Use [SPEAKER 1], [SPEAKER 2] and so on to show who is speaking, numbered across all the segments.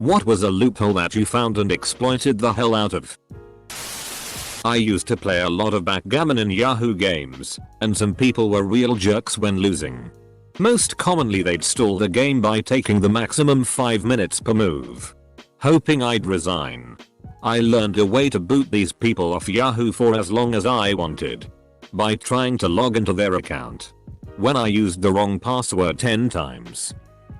[SPEAKER 1] What was a loophole that you found and exploited the hell out of? I used to play a lot of backgammon in Yahoo games, and some people were real jerks when losing. Most commonly they'd stall the game by taking the maximum 5 minutes per move, hoping I'd resign. I learned a way to boot these people off Yahoo for as long as I wanted, by trying to log into their account. When I used the wrong password 10 times,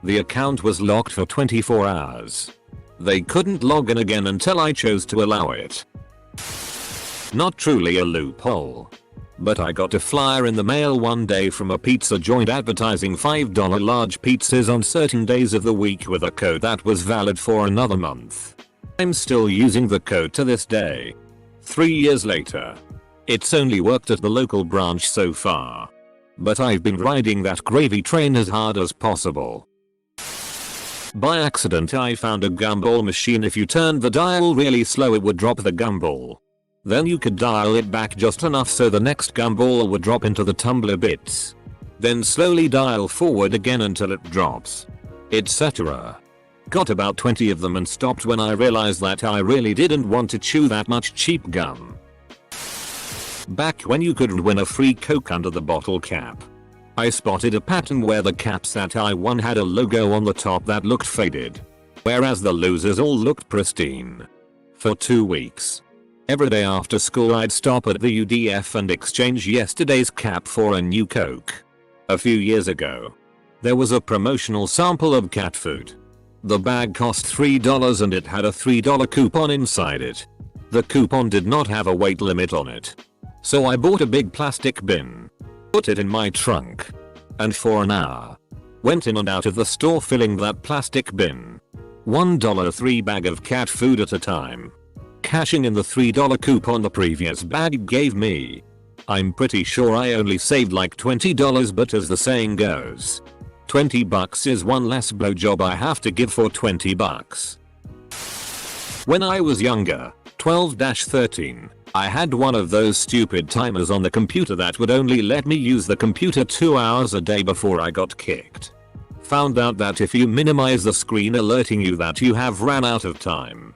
[SPEAKER 1] the account was locked for 24 hours. They couldn't log in again until I chose to allow it. Not truly a loophole, but I got a flyer in the mail one day from a pizza joint advertising $5 large pizzas on certain days of the week with a code that was valid for another month. I'm still using the code to this day. 3 years later. It's only worked at the local branch so far, but I've been riding that gravy train as hard as possible. By accident I found a gumball machine. If you turned the dial really slow it would drop the gumball. Then you could dial it back just enough so the next gumball would drop into the tumbler bits. Then slowly dial forward again until it drops, etc. Got about 20 of them and stopped when I realized that I really didn't want to chew that much cheap gum. Back when you could win a free Coke under the bottle cap, I spotted a pattern where the caps that I won had a logo on the top that looked faded, whereas the losers all looked pristine. For 2 weeks, every day after school I'd stop at the UDF and exchange yesterday's cap for a new Coke. A few years ago, there was a promotional sample of cat food. The bag cost $3 and it had a $3 coupon inside it. The coupon did not have a weight limit on it, so I bought a big plastic bin, put it in my trunk, and for an hour, went in and out of the store filling that plastic bin. $1 bag of cat food at a time, cashing in the $3 coupon the previous bag gave me. I'm pretty sure I only saved like $20, but as the saying goes, 20 bucks is one less blowjob I have to give for 20 bucks. When I was younger, 12-13, I had one of those stupid timers on the computer that would only let me use the computer 2 hours a day before I got kicked. Found out that if you minimize the screen alerting you that you have ran out of time,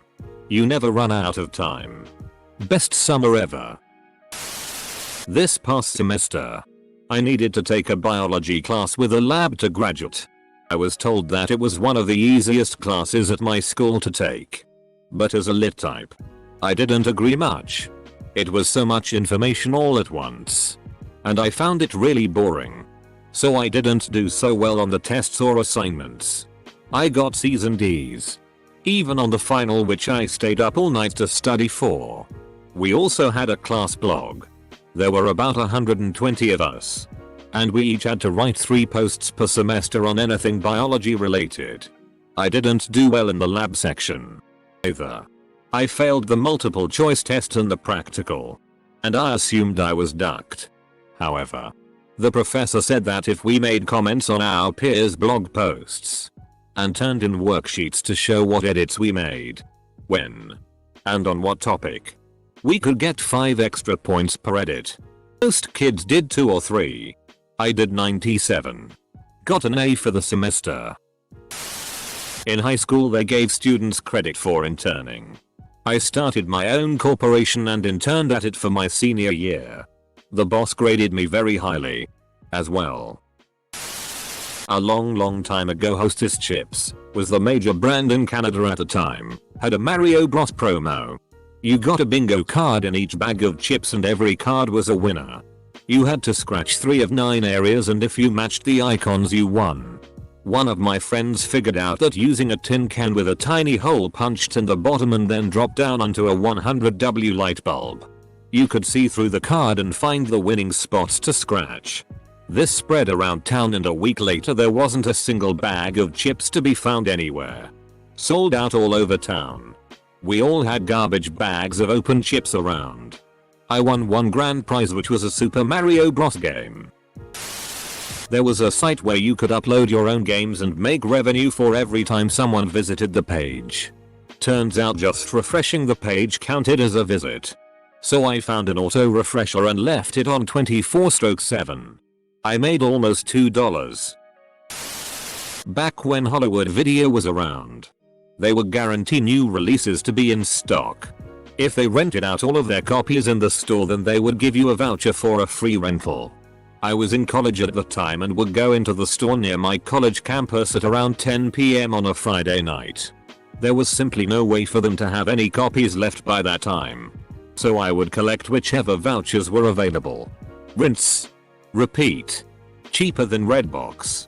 [SPEAKER 1] you never run out of time. Best summer ever. This past semester, I needed to take a biology class with a lab to graduate. I was told that it was one of the easiest classes at my school to take. But as a lit type, I didn't agree much. It was so much information all at once, and I found it really boring. So I didn't do so well on the tests or assignments. I got C's and D's, even on the final, which I stayed up all night to study for. We also had a class blog. There were about 120 of us, and we each had to write 3 posts per semester on anything biology related. I didn't do well in the lab section either. I failed the multiple choice test and the practical, and I assumed I was ducked. However, the professor said that if we made comments on our peers' blog posts and turned in worksheets to show what edits we made, when, and on what topic, we could get 5 extra points per edit. Most kids did 2 or 3. I did 97. Got an A for the semester. In high school they gave students credit for interning. I started my own corporation and interned at it for my senior year. The boss graded me very highly, as well. A long time ago, Hostess Chips was the major brand in Canada at the time, had a Mario Bros promo. You got a bingo card in each bag of chips and every card was a winner. You had to scratch 3 of 9 areas and if you matched the icons you won. One of my friends figured out that using a tin can with a tiny hole punched in the bottom and then dropped down onto a 100W light bulb, you could see through the card and find the winning spots to scratch. This spread around town and a week later there wasn't a single bag of chips to be found anywhere. Sold out all over town. We all had garbage bags of open chips around. I won one grand prize, which was a Super Mario Bros game. There was a site where you could upload your own games and make revenue for every time someone visited the page. Turns out just refreshing the page counted as a visit. So I found an auto refresher and left it on 24/7. I made almost $2. Back when Hollywood Video was around, They would guarantee new releases to be in stock. If they rented out all of their copies in the store, then they would give you a voucher for a free rental. I was in college at the time and would go into the store near my college campus at around 10 PM on a Friday night. There was simply no way for them to have any copies left by that time. So I would collect whichever vouchers were available. Rinse. Repeat. Cheaper than Redbox.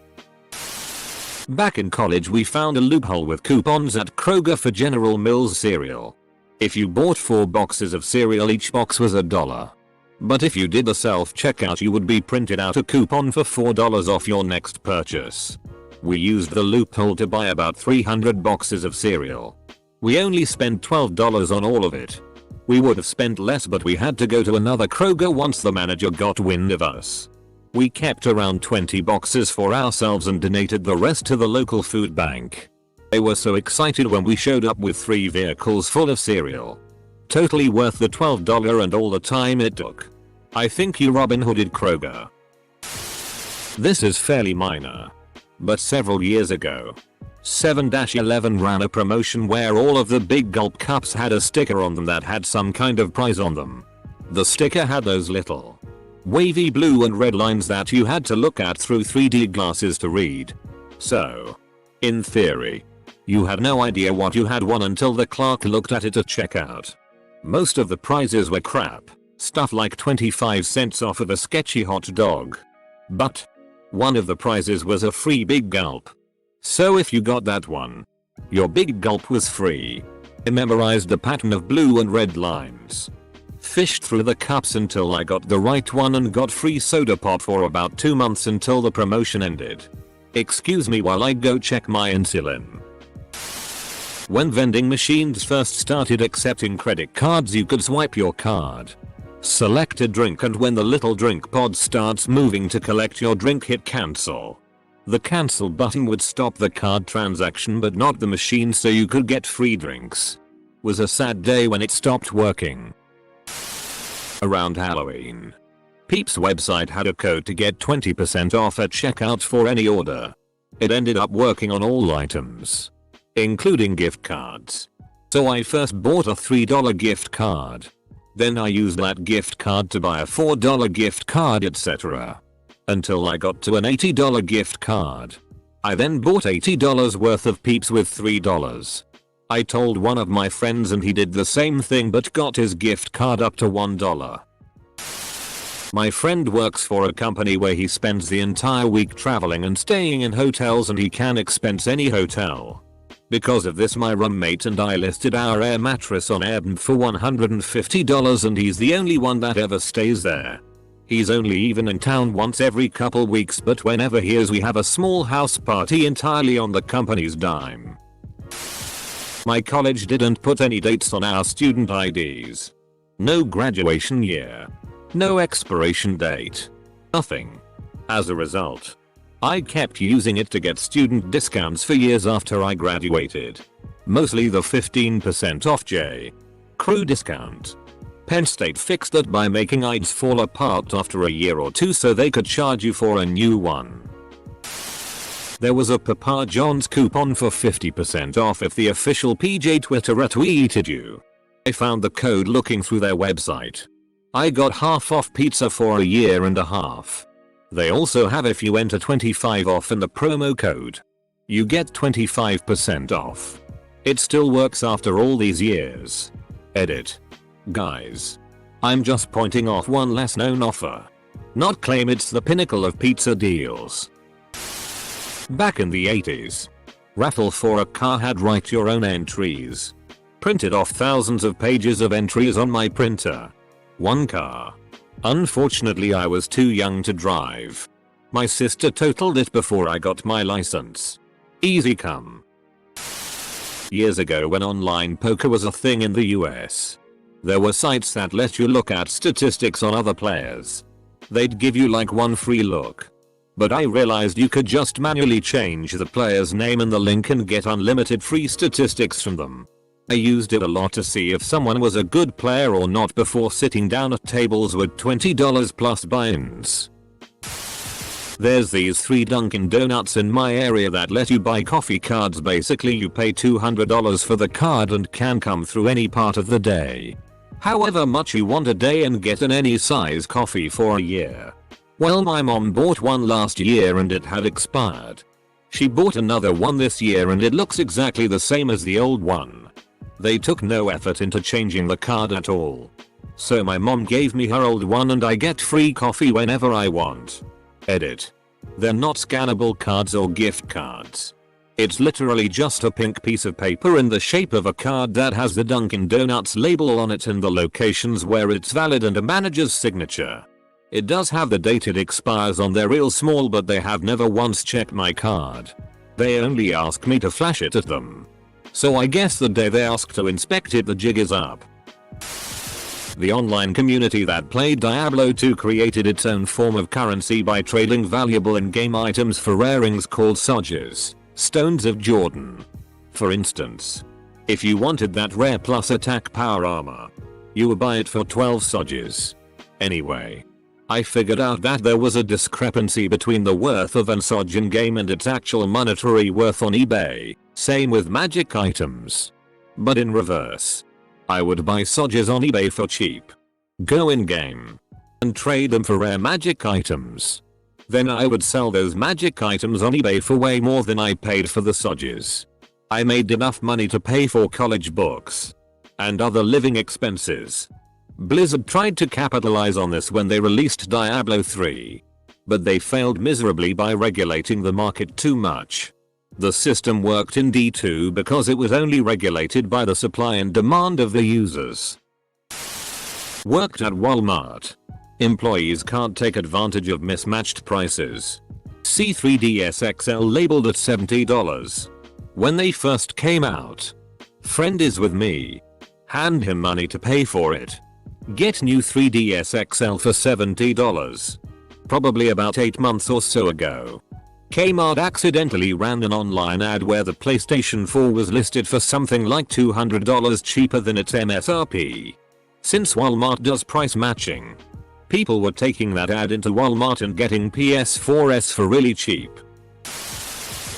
[SPEAKER 1] Back in college we found a loophole with coupons at Kroger for General Mills cereal. If you bought 4 boxes of cereal, each box was $1. But if you did the self-checkout, you would be printed out a coupon for $4 off your next purchase. We used the loophole to buy about 300 boxes of cereal. We only spent $12 on all of it. We would have spent less, but we had to go to another Kroger once the manager got wind of us. We kept around 20 boxes for ourselves and donated the rest to the local food bank. They were so excited when we showed up with 3 vehicles full of cereal. Totally worth the $12 and all the time it took. I think you Robin Hooded Kroger. This is fairly minor. But several years ago, 7-11 ran a promotion where all of the Big Gulp cups had a sticker on them that had some kind of prize on them. The sticker had those little wavy blue and red lines that you had to look at through 3D glasses to read. So, in theory, you had no idea what you had won until the clerk looked at it at checkout. Most of the prizes were crap, stuff like 25 cents off of a sketchy hot dog. But one of the prizes was a free Big Gulp. So if you got that one, your Big Gulp was free. I memorized the pattern of blue and red lines. Fished through the cups until I got the right one and got free soda pop for about 2 months until the promotion ended. Excuse me while I go check my insulin. When vending machines first started accepting credit cards, you could swipe your card, select a drink, and when the little drink pod starts moving to collect your drink, hit cancel. The cancel button would stop the card transaction but not the machine, so you could get free drinks. Was a sad day when it stopped working. Around Halloween, Peep's website had a code to get 20% off at checkout for any order. It ended up working on all items, including gift cards. So I first bought a $3 gift card. Then I used that gift card to buy a $4 gift card, etc. Until I got to an $80 gift card. I then bought $80 worth of Peeps with $3. I told one of my friends and he did the same thing but got his gift card up to $1. My friend works for a company where he spends the entire week traveling and staying in hotels, and he can expense any hotel. Because of this, my roommate and I listed our air mattress on Airbnb for $150, and he's the only one that ever stays there. He's only even in town once every couple weeks, but whenever he is we have a small house party entirely on the company's dime. My college didn't put any dates on our student IDs. No graduation year. No expiration date. Nothing. As a result, I kept using it to get student discounts for years after I graduated. Mostly the 15% off J. Crew discount. Penn State fixed that by making IDs fall apart after a year or two so they could charge you for a new one. There was a Papa John's coupon for 50% off if the official PJ Twitter retweeted you. I found the code looking through their website. I got half off pizza for a year and a half. They also have if you enter 25 off in the promo code, you get 25% off. It still works after all these years. Edit. Guys, I'm just pointing off one less known offer. Not claim it's the pinnacle of pizza deals. Back in the 80s, Raffle for a car had write your own entries. Printed off thousands of pages of entries on my printer. One car. Unfortunately I was too young to drive. My sister totaled it before I got my license. Easy come. Years ago when online poker was a thing in the US, there were sites that let you look at statistics on other players. They'd give you like one free look. But I realized you could just manually change the player's name in the link and get unlimited free statistics from them. I used it a lot to see if someone was a good player or not before sitting down at tables with $20 plus buy-ins. There's these 3 Dunkin' Donuts in my area that let you buy coffee cards. Basically you pay $200 for the card and can come through any part of the day. However much you want a day and get an any size coffee for a year. Well, my mom bought one last year and it had expired. She bought another one this year and it looks exactly the same as the old one. They took no effort into changing the card at all. So my mom gave me her old one and I get free coffee whenever I want. Edit. They're not scannable cards or gift cards. It's literally just a pink piece of paper in the shape of a card that has the Dunkin' Donuts label on it and the locations where it's valid and a manager's signature. It does have the date it expires on there real small, but they have never once checked my card. They only ask me to flash it at them. So I guess the day they ask to inspect it the jig is up. The online community that played Diablo 2 created its own form of currency by trading valuable in-game items for rarings called Sodges, Stones of Jordan. For instance, if you wanted that rare plus attack power armor, you would buy it for 12 Sodges. Anyway, I figured out that there was a discrepancy between the worth of an Sodge in game and its actual monetary worth on eBay, same with magic items. But in reverse. I would buy Sodges on eBay for cheap, go in game, and trade them for rare magic items. Then I would sell those magic items on eBay for way more than I paid for the Sodges. I made enough money to pay for college books and other living expenses. Blizzard tried to capitalize on this when they released Diablo 3, but they failed miserably by regulating the market too much. The system worked in D2 because it was only regulated by the supply and demand of the users. Worked at Walmart. Employees can't take advantage of mismatched prices. See 3DS XL labeled at $70. When they first came out. Friend is with me. Hand him money to pay for it. Get new 3DS XL for $70. Probably about 8 months or so ago. Kmart accidentally ran an online ad where the PlayStation 4 was listed for something like $200 cheaper than its MSRP. Since Walmart does price matching, people were taking that ad into Walmart and getting PS4s for really cheap.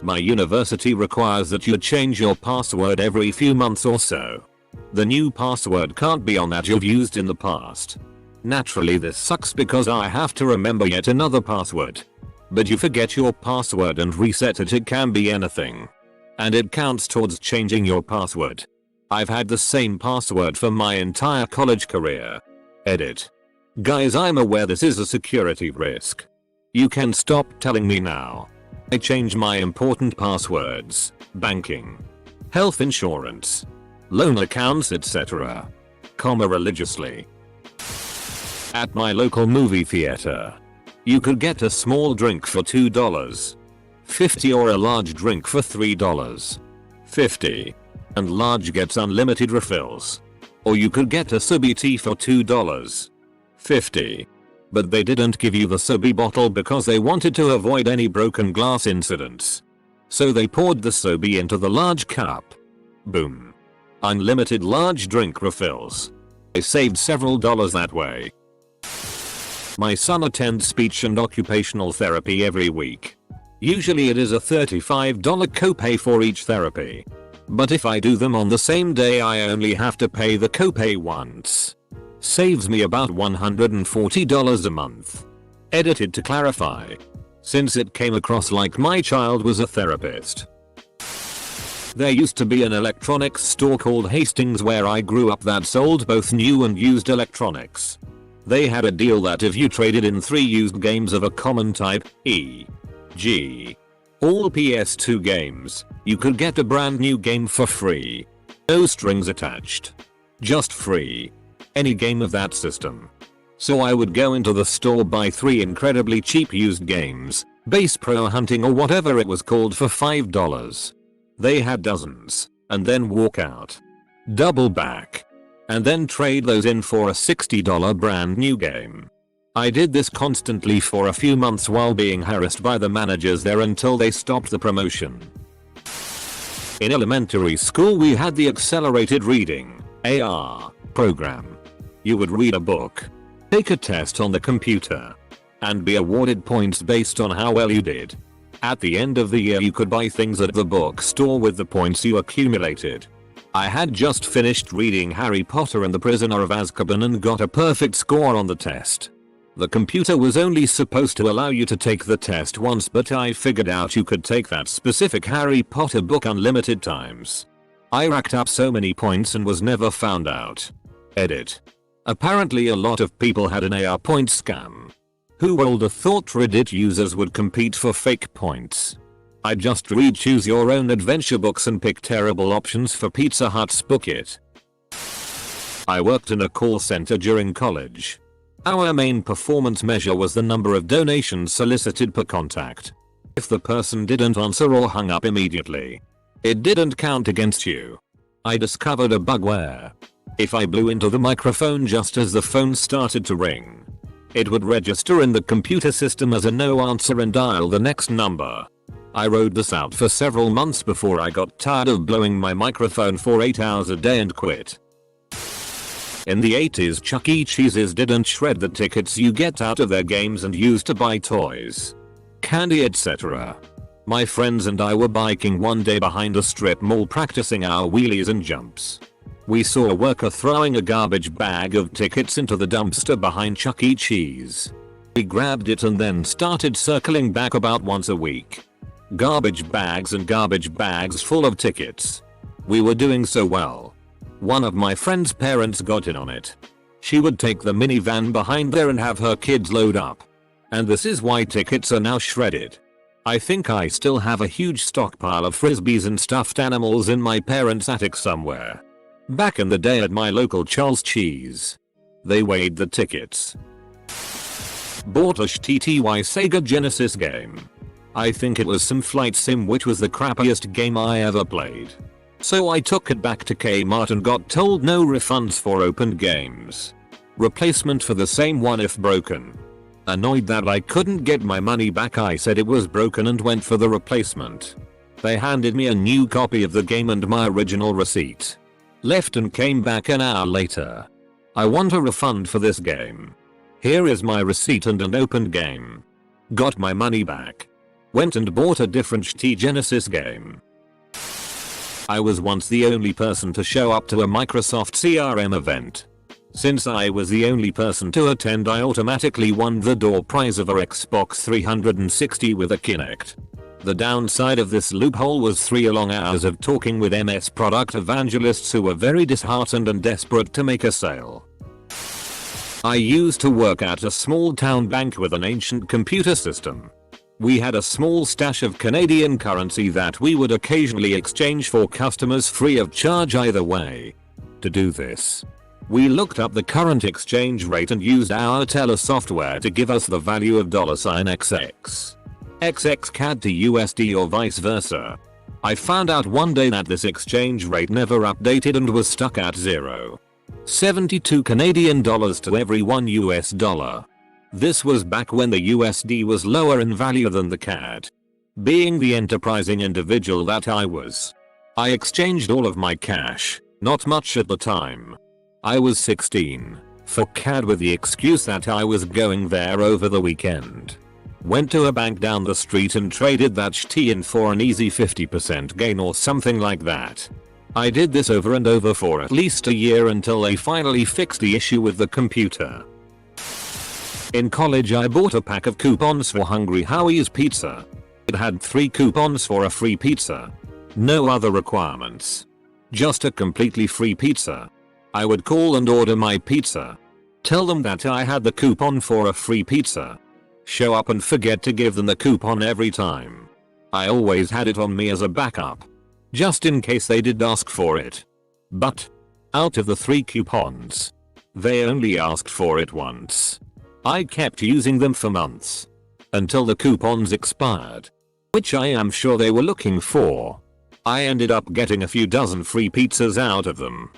[SPEAKER 1] My university requires that you change your password every few months or so. The new password can't be on that you've used in the past. Naturally this sucks because I have to remember yet another password. But you forget your password and reset it, it can be anything. And it counts towards changing your password. I've had the same password for my entire college career. Edit. Guys, I'm aware this is a security risk. You can stop telling me now. I change my important passwords, banking, health insurance, loan accounts, etc., religiously. At my local movie theater, you could get a small drink for $2.50 or a large drink for $3.50. And large gets unlimited refills. Or you could get a Subby tea for $2.50. But they didn't give you the Subby bottle because they wanted to avoid any broken glass incidents. So they poured the Subby into the large cup. Boom. Unlimited large drink refills. I saved several dollars that way. My son attends speech and occupational therapy every week. Usually it is a $35 copay for each therapy. But if I do them on the same day I only have to pay the copay once. Saves me about $140 a month. Edited to clarify. Since it came across like my child was a therapist. There used to be an electronics store called Hastings where I grew up that sold both new and used electronics. They had a deal that if you traded in 3 used games of a common type, e.g. all PS2 games, you could get a brand new game for free. No strings attached. Just free. Any game of that system. So I would go into the store, buy 3 incredibly cheap used games, Base Pro Hunting or whatever it was called, for $5. They had dozens, and then walk out. Double back. And then trade those in for a $60 brand new game. I did this constantly for a few months while being harassed by the managers there until they stopped the promotion. In elementary school we had the accelerated reading, AR, program. You would read a book, take a test on the computer, and be awarded points based on how well you did. At the end of the year you could buy things at the bookstore with the points you accumulated. I had just finished reading Harry Potter and the Prisoner of Azkaban and got a perfect score on the test. The computer was only supposed to allow you to take the test once, but I figured out you could take that specific Harry Potter book unlimited times. I racked up so many points and was never found out. Edit. Apparently a lot of people had an AR point scam. Who would have thought Reddit users would compete for fake points? I just read choose your own adventure books and pick terrible options for Pizza Hut's Book It. I worked in a call center during college. Our main performance measure was the number of donations solicited per contact. If the person didn't answer or hung up immediately, it didn't count against you. I discovered a bug where, if I blew into the microphone just as the phone started to ring, it would register in the computer system as a no answer and dial the next number. I rode this out for several months before I got tired of blowing my microphone for 8 hours a day and quit. In the 80s, Chuck E. Cheese's didn't shred the tickets you get out of their games and used to buy toys, candy, etc. My friends and I were biking one day behind a strip mall practicing our wheelies and jumps. We saw a worker throwing a garbage bag of tickets into the dumpster behind Chuck E. Cheese. We grabbed it and then started circling back about once a week. Garbage bags and garbage bags full of tickets. We were doing so well. One of my friend's parents got in on it. She would take the minivan behind there and have her kids load up. And this is why tickets are now shredded. I think I still have a huge stockpile of frisbees and stuffed animals in my parents' attic somewhere. Back in the day at my local Charles Cheese, they weighed the tickets. Bought a TTY Sega Genesis game. I think it was some flight sim, which was the crappiest game I ever played. So I took it back to Kmart and got told no refunds for opened games. Replacement for the same one if broken. Annoyed that I couldn't get my money back, I said it was broken and went for the replacement. They handed me a new copy of the game and my original receipt. Left and came back an hour later. I want a refund for this game. Here is my receipt and an opened game. Got my money back. Went and bought a different Genesis game. I was once the only person to show up to a Microsoft CRM event. Since I was the only person to attend, I automatically won the door prize of a Xbox 360 with a Kinect. The downside of this loophole was 3 long hours of talking with MS product evangelists who were very disheartened and desperate to make a sale. I used to work at a small town bank with an ancient computer system. We had a small stash of Canadian currency that we would occasionally exchange for customers free of charge either way. To do this, we looked up the current exchange rate and used our teller software to give us the value of $XX. XX CAD to USD or vice versa. I found out one day that this exchange rate never updated and was stuck at 0.72 Canadian dollars to every $1. This was back when the USD was lower in value than the CAD. Being the enterprising individual that I was, I exchanged all of my cash, not much at the time, I was 16, for CAD with the excuse that I was going there over the weekend. Went to a bank down the street and traded that shit in for an easy 50% gain or something like that. I did this over and over for at least a year until they finally fixed the issue with the computer. In college I bought a pack of coupons for Hungry Howie's Pizza. It had 3 coupons for a free pizza. No other requirements. Just a completely free pizza. I would call and order my pizza. Tell them that I had the coupon for a free pizza. Show up and forget to give them the coupon every time. I always had it on me as a backup, just in case they did ask for it. But, out of the 3 coupons, they only asked for it once. I kept using them for months. Until the coupons expired. Which I am sure they were looking for. I ended up getting a few dozen free pizzas out of them.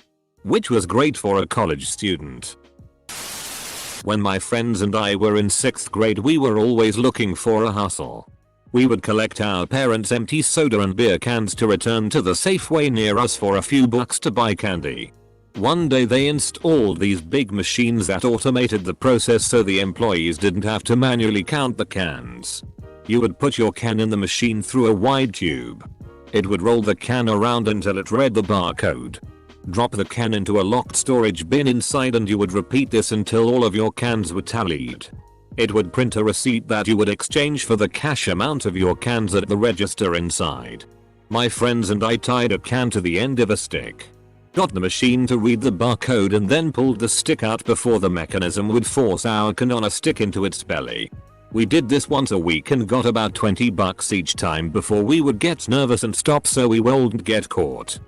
[SPEAKER 1] Which was great for a college student. When my friends and I were in 6th grade we were always looking for a hustle. We would collect our parents' empty soda and beer cans to return to the Safeway near us for a few bucks to buy candy. One day they installed these big machines that automated the process so the employees didn't have to manually count the cans. You would put your can in the machine through a wide tube. It would roll the can around until it read the barcode. Drop the can into a locked storage bin inside and you would repeat this until all of your cans were tallied. It would print a receipt that you would exchange for the cash amount of your cans at the register inside. My friends and I tied a can to the end of a stick. Got the machine to read the barcode and then pulled the stick out before the mechanism would force our can on a stick into its belly. We did this once a week and got about $20 each time before we would get nervous and stop so we wouldn't get caught.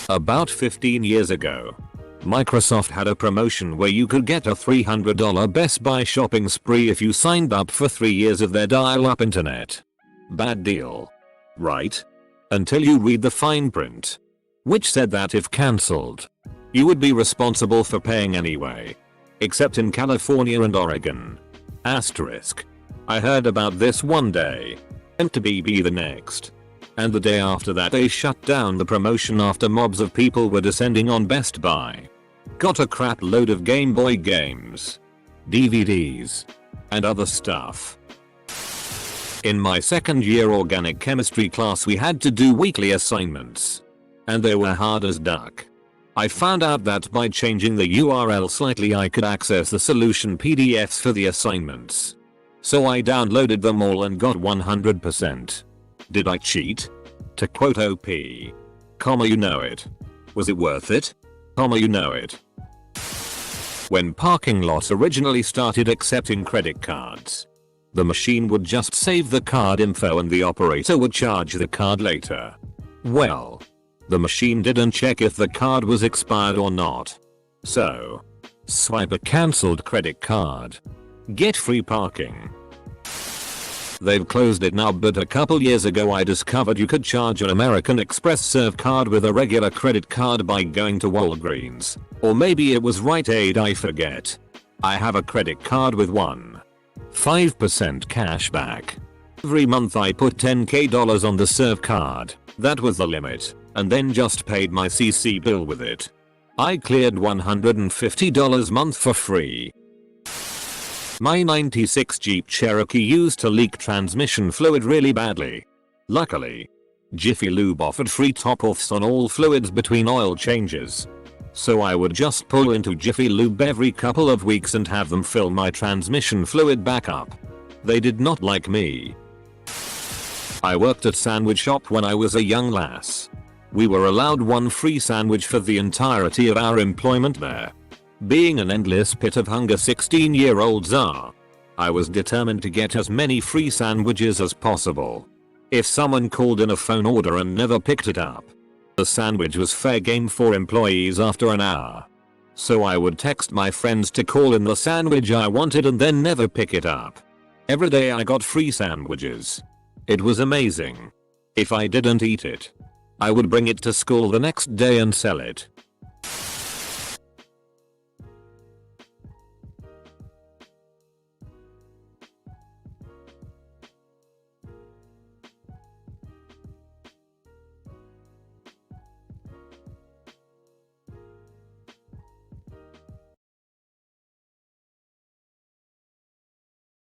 [SPEAKER 1] About 15 years ago, Microsoft had a promotion where you could get a $300 Best Buy shopping spree if you signed up for 3 years of their dial-up internet. Bad deal. Right? Until you read the fine print, which said that if cancelled, you would be responsible for paying anyway. Except in California and Oregon. Asterisk. I heard about this one day. And to be the next. And the day after that they shut down the promotion after mobs of people were descending on Best Buy. Got a crap load of Game Boy games, DVDs, and other stuff. In my second year organic chemistry class we had to do weekly assignments. And they were hard as duck. I found out that by changing the URL slightly I could access the solution PDFs for the assignments. So I downloaded them all and got 100%. Did I cheat? To quote OP. You know it. Was it worth it? You know it. When parking lots originally started accepting credit cards, the machine would just save the card info and the operator would charge the card later. Well, the machine didn't check if the card was expired or not. So, swipe a cancelled credit card. Get free parking. They've closed it now, but a couple years ago I discovered you could charge an American Express Serve card with a regular credit card by going to Walgreens. Or maybe it was Rite Aid, I forget. I have a credit card with 5% cash back. Every month I put $10k on the Serve card. That was the limit. And then just paid my CC bill with it. I cleared $150 month for free. My 96 Jeep Cherokee used to leak transmission fluid really badly. Luckily, Jiffy Lube offered free top-offs on all fluids between oil changes. So I would just pull into Jiffy Lube every couple of weeks and have them fill my transmission fluid back up. They did not like me. I worked at sandwich shop when I was a young lass. We were allowed one free sandwich for the entirety of our employment there. Being an endless pit of hunger 16-year-olds are, I was determined to get as many free sandwiches as possible. If someone called in a phone order and never picked it up, the sandwich was fair game for employees after an hour. So I would text my friends to call in the sandwich I wanted and then never pick it up. Every day I got free sandwiches. It was amazing. If I didn't eat it, I would bring it to school the next day and sell it.